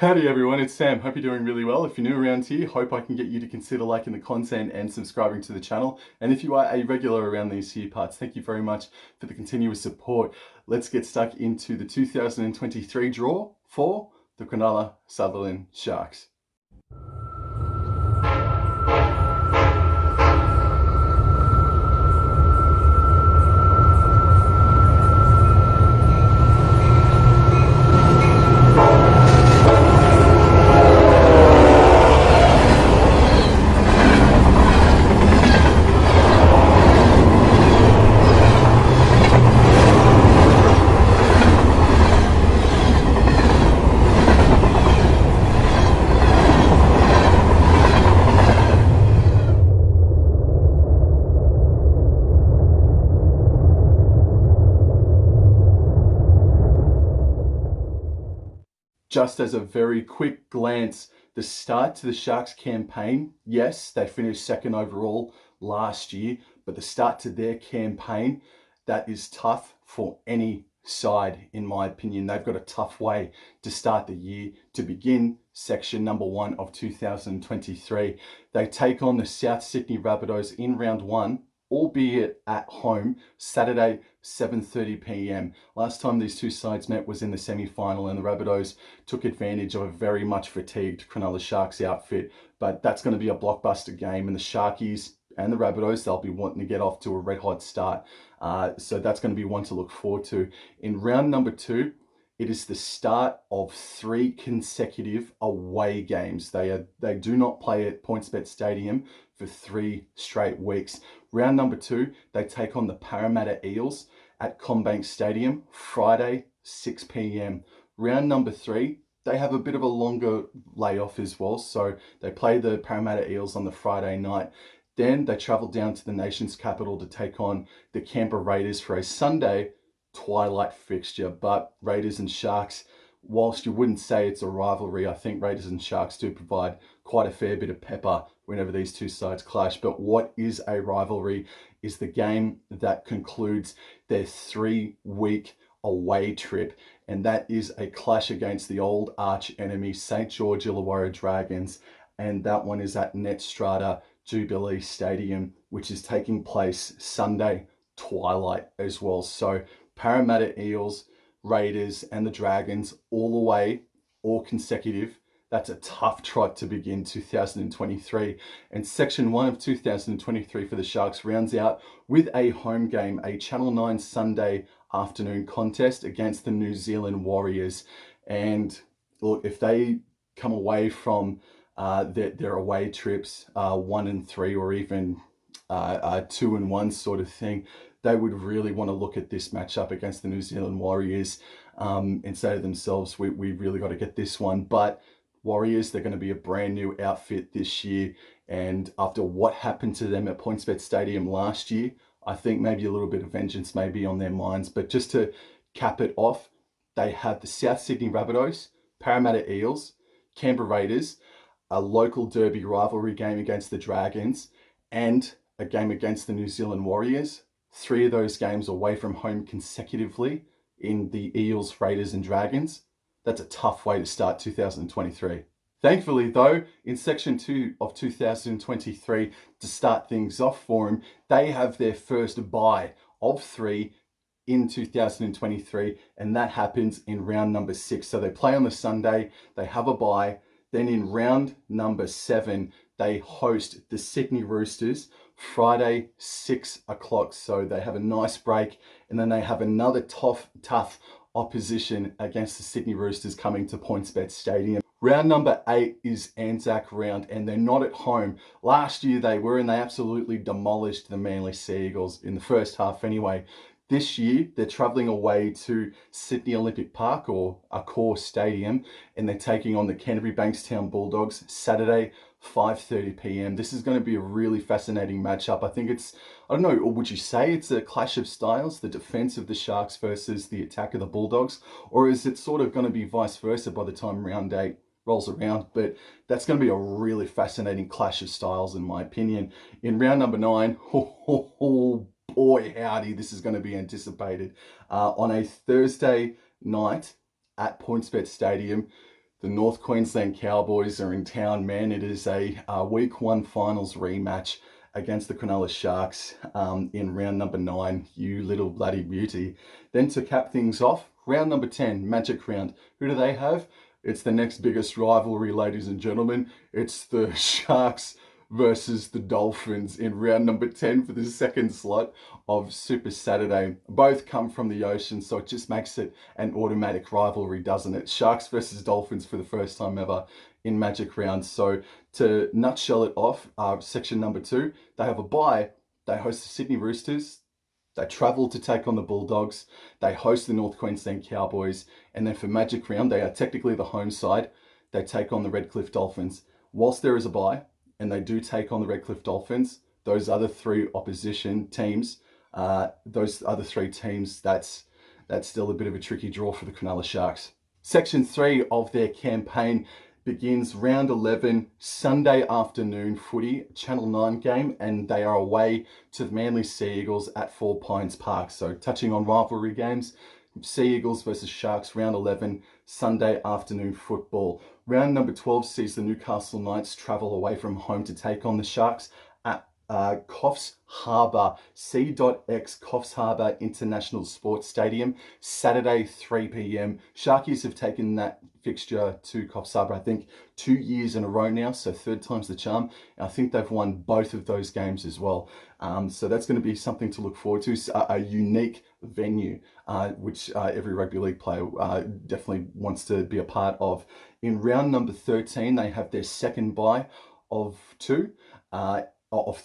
Howdy everyone, it's Sam. Hope you're doing really well. If you're new around here, hope I can get you to consider liking the content and subscribing to the channel. And if you are a regular around these here parts, thank you very much for the continuous support. Let's get stuck into the 2023 draw for the Cronulla-Sutherland Sharks. Just as a very quick glance, the start to the Sharks campaign, yes, they finished second overall last year, but the start to their campaign, that is tough for any side, in my opinion. They've got a tough way to start the year to begin section number 1 of 2023. They take on the South Sydney Rabbitohs in round 1, albeit at home, Saturday, 7:30 p.m. Last time these two sides met was in the semi-final, and the Rabbitohs took advantage of a very much fatigued Cronulla Sharks outfit. But that's going to be a blockbuster game, and the Sharkies and the Rabbitohs, they'll be wanting to get off to a red-hot start. So that's going to be one to look forward to. In round number 2, it is the start of 3 consecutive away games. They do not play at PointsBet Stadium for 3 straight weeks. Round number 2, they take on the Parramatta Eels at CommBank Stadium, Friday, 6 p.m. Round number 3, they have a bit of a longer layoff as well. So they play the Parramatta Eels on the Friday night. Then they travel down to the nation's capital to take on the Canberra Raiders for a Sunday twilight fixture. But Raiders and Sharks, whilst you wouldn't say it's a rivalry, I think Raiders and Sharks do provide quite a fair bit of pepper whenever these two sides clash. But what is a rivalry is the game that concludes their 3-week away trip, and that is a clash against the old arch enemy St. George Illawarra Dragons, and that one is at Netstrata Jubilee Stadium, which is taking place Sunday twilight as well. So Parramatta Eels, Raiders and the Dragons all away, all consecutive. That's a tough trot to begin 2023. And section 1 of 2023 for the Sharks rounds out with a home game, a Channel 9 Sunday afternoon contest against the New Zealand Warriors. And look, if they come away from their away trips 1-3 or even 2-1 sort of thing, they would really want to look at this matchup against the New Zealand Warriors and say to themselves, we really got to get this one. But Warriors, they're going to be a brand new outfit this year. And after what happened to them at PointsBet Stadium last year, I think maybe a little bit of vengeance may be on their minds. But just to cap it off, they have the South Sydney Rabbitohs, Parramatta Eels, Canberra Raiders, a local derby rivalry game against the Dragons, and a game against the New Zealand Warriors. 3 of those games away from home consecutively in the Eels, Raiders and Dragons. That's a tough way to start 2023. Thankfully though, in section 2 of 2023, to start things off for them, they have their first bye of 3 in 2023, and that happens in round number 6. So they play on the Sunday, they have a bye. Then in round number 7, they host the Sydney Roosters Friday, 6 o'clock. So they have a nice break, and then they have another tough opposition against the Sydney Roosters coming to PointsBet Stadium. Round number 8 is Anzac round, and they're not at home. Last year they were, and they absolutely demolished the Manly Sea Eagles in the first half anyway. This year, they're travelling away to Sydney Olympic Park, or Accor Stadium, and they're taking on the Canterbury Bankstown Bulldogs Saturday, 5:30 p.m. This is going to be a really fascinating matchup. I think it's, I don't know, or would you say it's a clash of styles, the defense of the Sharks versus the attack of the Bulldogs? Or is it sort of going to be vice versa by the time round 8 rolls around? But that's going to be a really fascinating clash of styles, in my opinion. In round number 9, boy howdy, this is going to be anticipated. On a Thursday night at PointsBet Stadium, The North Queensland Cowboys are in town, man. It is a week one finals rematch against the Cronulla Sharks in round number 9, you little bloody beauty. Then to cap things off, round number 10, Magic Round. Who do they have? It's the next biggest rivalry, ladies and gentlemen. It's the Sharks versus the Dolphins in round number 10 for the second slot of Super Saturday. Both come from the ocean, so it just makes it an automatic rivalry, doesn't it? Sharks versus Dolphins for the first time ever in Magic Round. So to nutshell it off, section number 2, they have a bye. They host the Sydney Roosters. They travel to take on the Bulldogs. They host the North Queensland Cowboys. And then for Magic Round, they are technically the home side. They take on the Redcliffe Dolphins. Whilst there is a bye, and they do take on the Redcliffe Dolphins, those other 3 opposition teams, that's still a bit of a tricky draw for the Cronulla Sharks. Section 3 of their campaign begins round 11, Sunday afternoon footy, Channel 9 game, and they are away to the Manly Sea Eagles at 4 Pines Park. So touching on rivalry games, Sea Eagles versus Sharks, round 11, Sunday afternoon football. Round number 12 sees the Newcastle Knights travel away from home to take on the Sharks at Coffs Harbour, C.X Coffs Harbour International Sports Stadium, Saturday 3 p.m. Sharkies have taken that fixture to Coffs Harbour, I think, 2 years in a row now, so 3rd time's the charm. And I think they've won both of those games as well. So that's going to be something to look forward to, a unique venue, which every rugby league player definitely wants to be a part of. In round number 13, they have their second bye of 3, of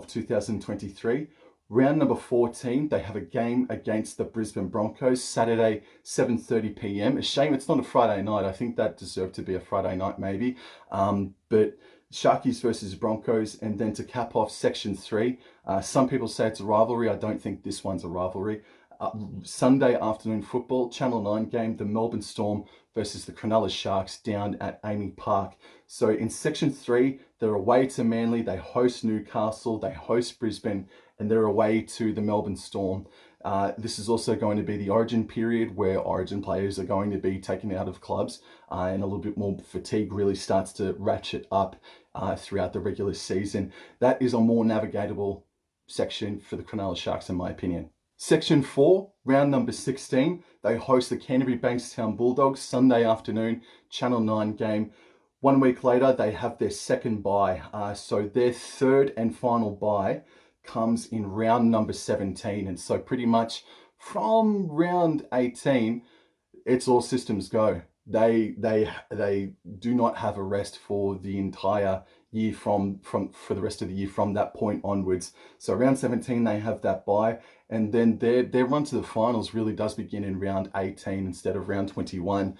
2023. Round number 14, they have a game against the Brisbane Broncos, Saturday, 7:30 p.m. A shame it's not a Friday night. I think that deserved to be a Friday night maybe. But Sharkies versus Broncos, and then to cap off section 3, some people say it's a rivalry. I don't think this one's a rivalry. Sunday afternoon football, Channel 9 game, the Melbourne Storm versus the Cronulla Sharks down at Amy Park. So in section 3, they're away to Manly, they host Newcastle, they host Brisbane, and they're away to the Melbourne Storm. This is also going to be the Origin period where Origin players are going to be taken out of clubs, and a little bit more fatigue really starts to ratchet up throughout the regular season. That is a more navigatable section for the Cronulla Sharks in my opinion. Section 4, round number 16, they host the Canterbury Bankstown Bulldogs, Sunday afternoon, Channel 9 game. 1 week later, they have their second bye. So their 3rd and final bye comes in round number 17. And so pretty much from round 18, it's all systems go. They do not have a rest for the entire year for the rest of the year from that point onwards. So round 17, they have that bye, and then their run to the finals really does begin in round 18 instead of round 21,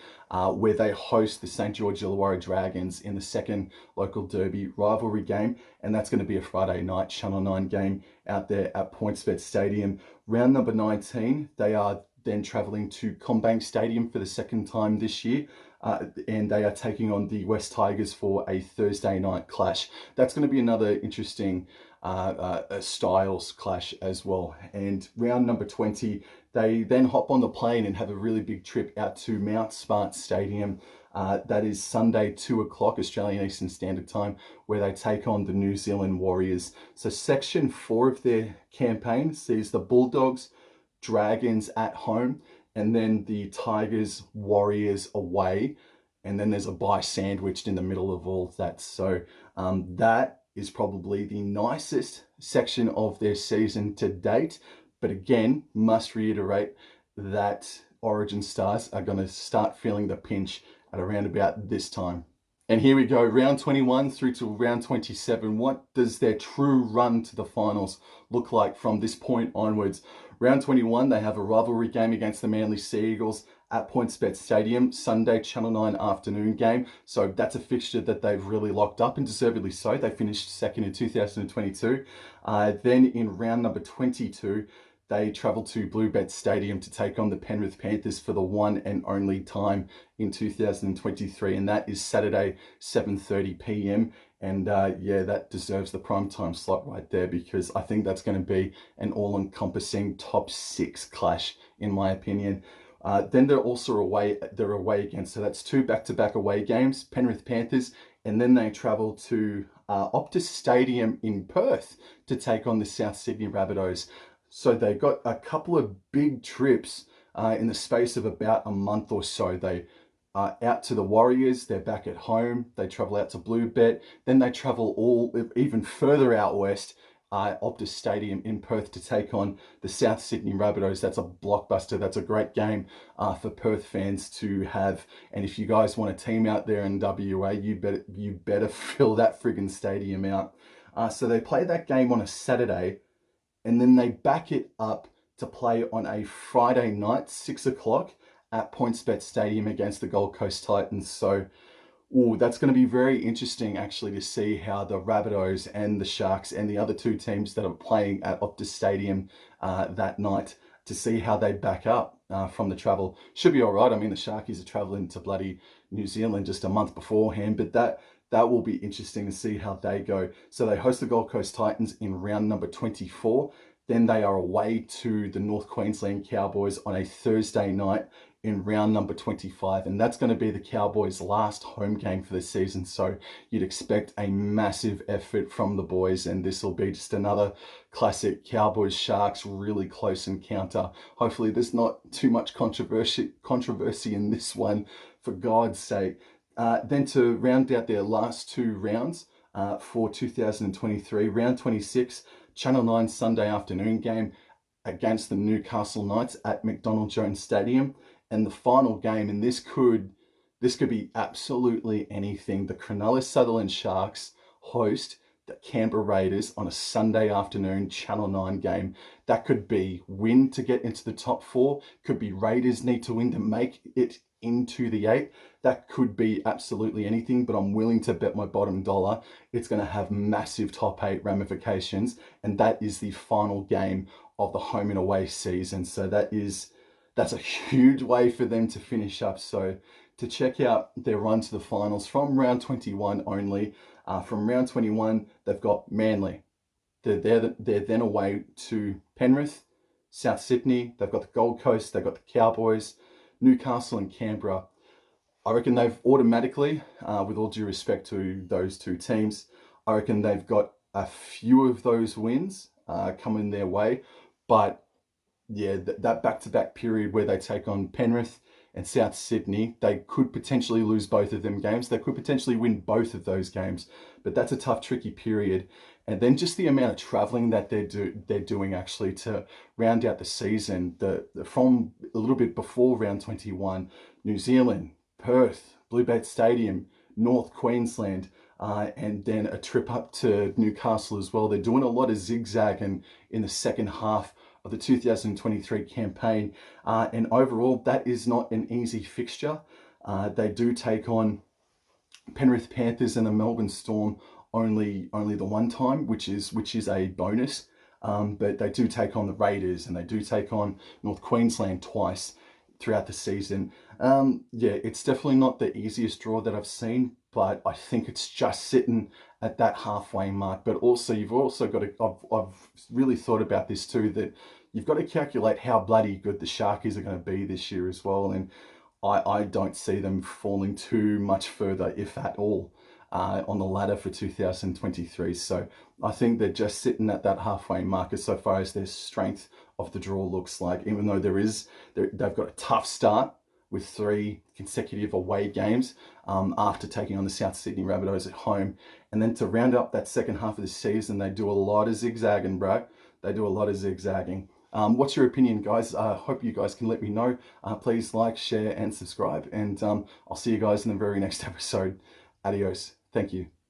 where they host the St. George Illawarra Dragons in the second local derby rivalry game, and that's going to be a Friday night Channel 9 game out there at PointsBet Stadium. Round number 19, they are then travelling to CommBank Stadium for the second time this year, and they are taking on the West Tigers for a Thursday night clash. That's going to be another interesting styles clash as well. And round number 20, they then hop on the plane and have a really big trip out to Mount Smart Stadium. That is Sunday, 2 o'clock Australian Eastern Standard Time, where they take on the New Zealand Warriors. So section 4 of their campaign sees the Bulldogs, Dragons at home, and then the Tigers, Warriors away, and then there's a bye sandwiched in the middle of all of that. So that is probably the nicest section of their season to date. But again, must reiterate that Origin stars are going to start feeling the pinch at around about this time. And here we go, round 21 through to round 27. What does their true run to the finals look like from this point onwards? Round 21, they have a rivalry game against the Manly Sea Eagles at PointsBet Stadium, Sunday Channel 9 afternoon game. So that's a fixture that they've really locked up, and deservedly so. They finished second in 2022. Then in round number 22, they travel to Bluebet Stadium to take on the Penrith Panthers for the one and only time in 2023, and that is Saturday, 7:30 p.m. And yeah, that deserves the primetime slot right there, because I think that's going to be an all-encompassing top 6 clash, in my opinion. Then they're also away. They're away again, so that's two back-to-back away games. Penrith Panthers, and then they travel to Optus Stadium in Perth to take on the South Sydney Rabbitohs. So they got a couple of big trips in the space of about a month or so. They out to the Warriors, they're back at home. They travel out to Bluebet, then they travel all even further out west, Optus Stadium in Perth to take on the South Sydney Rabbitohs. That's a blockbuster. That's a great game for Perth fans to have. And if you guys want a team out there in WA, you better fill that friggin' stadium out. So they play that game on a Saturday, and then they back it up to play on a Friday night, 6 o'clock at PointsBet Stadium against the Gold Coast Titans. So, that's going to be very interesting actually to see how the Rabbitohs and the Sharks and the other two teams that are playing at Optus Stadium that night, to see how they back up from the travel. Should be all right. I mean, the Sharkies are traveling to bloody New Zealand just a month beforehand, but that will be interesting to see how they go. So they host the Gold Coast Titans in round number 24. Then they are away to the North Queensland Cowboys on a Thursday night in round number 25. And that's going to be the Cowboys' last home game for the season. So you'd expect a massive effort from the boys. And this will be just another classic Cowboys-Sharks really close encounter. Hopefully there's not too much controversy in this one, for God's sake. Then to round out their last two rounds for 2023, round 26, Channel 9 Sunday afternoon game against the Newcastle Knights at McDonald Jones Stadium. And the final game, and this could be absolutely anything. The Cronulla-Sutherland Sharks host the Canberra Raiders on a Sunday afternoon Channel 9 game. That could be win to get into the top four, could be Raiders need to win to make it into the 8. That could be absolutely anything, but I'm willing to bet my bottom dollar it's going to have massive top 8 ramifications, and that is the final game of the home and away season. So that's a huge way for them to finish up. So to check out their run to the finals from round 21 only, from round 21 they've got Manly. They're then away to Penrith, South Sydney. They've got the Gold Coast. They've got the Cowboys, Newcastle and Canberra. I reckon they've automatically, with all due respect to those two teams, I reckon they've got a few of those wins coming their way. But yeah, that back-to-back period where they take on Penrith and South Sydney, they could potentially lose both of them games. They could potentially win both of those games, but that's a tough, tricky period. And then just the amount of traveling that they're doing actually to round out the season. From a little bit before round 21, New Zealand, Perth, Bluebet Stadium, North Queensland, and then a trip up to Newcastle as well. They're doing a lot of zigzagging in the second half of the 2023 campaign, and overall that is not an easy fixture. They do take on Penrith Panthers and the Melbourne Storm only the one time, which is a bonus. But they do take on the Raiders and they do take on North Queensland twice throughout the season. Yeah, it's definitely not the easiest draw that I've seen, but I think it's just sitting at that halfway mark. But also, you've also got to, I've really thought about this too, that you've got to calculate how bloody good the Sharkies are going to be this year as well. And I don't see them falling too much further, if at all, on the ladder for 2023. So I think they're just sitting at that halfway mark as so far as their strength of the draw looks like, even though they've got a tough start with 3 consecutive away games after taking on the South Sydney Rabbitohs at home. And then to round up that second half of the season, they do a lot of zigzagging, bro. They do a lot of zigzagging. What's your opinion, guys? I hope you guys can let me know. Please like, share, and subscribe. And I'll see you guys in the very next episode. Adios. Thank you.